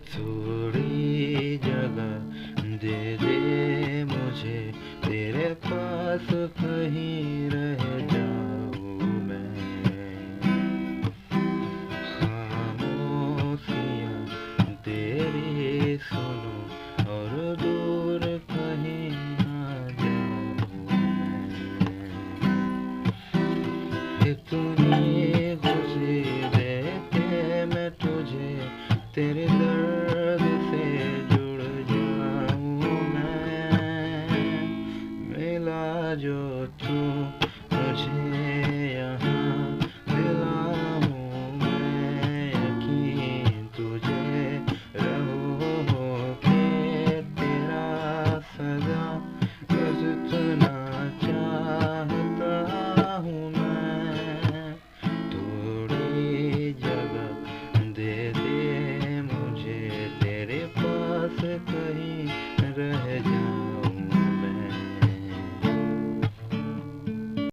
थोड़ी जगह दे दे मुझे, तेरे पास कहीं रह जाऊं मैं। खामोशियाँ तेरी सुनो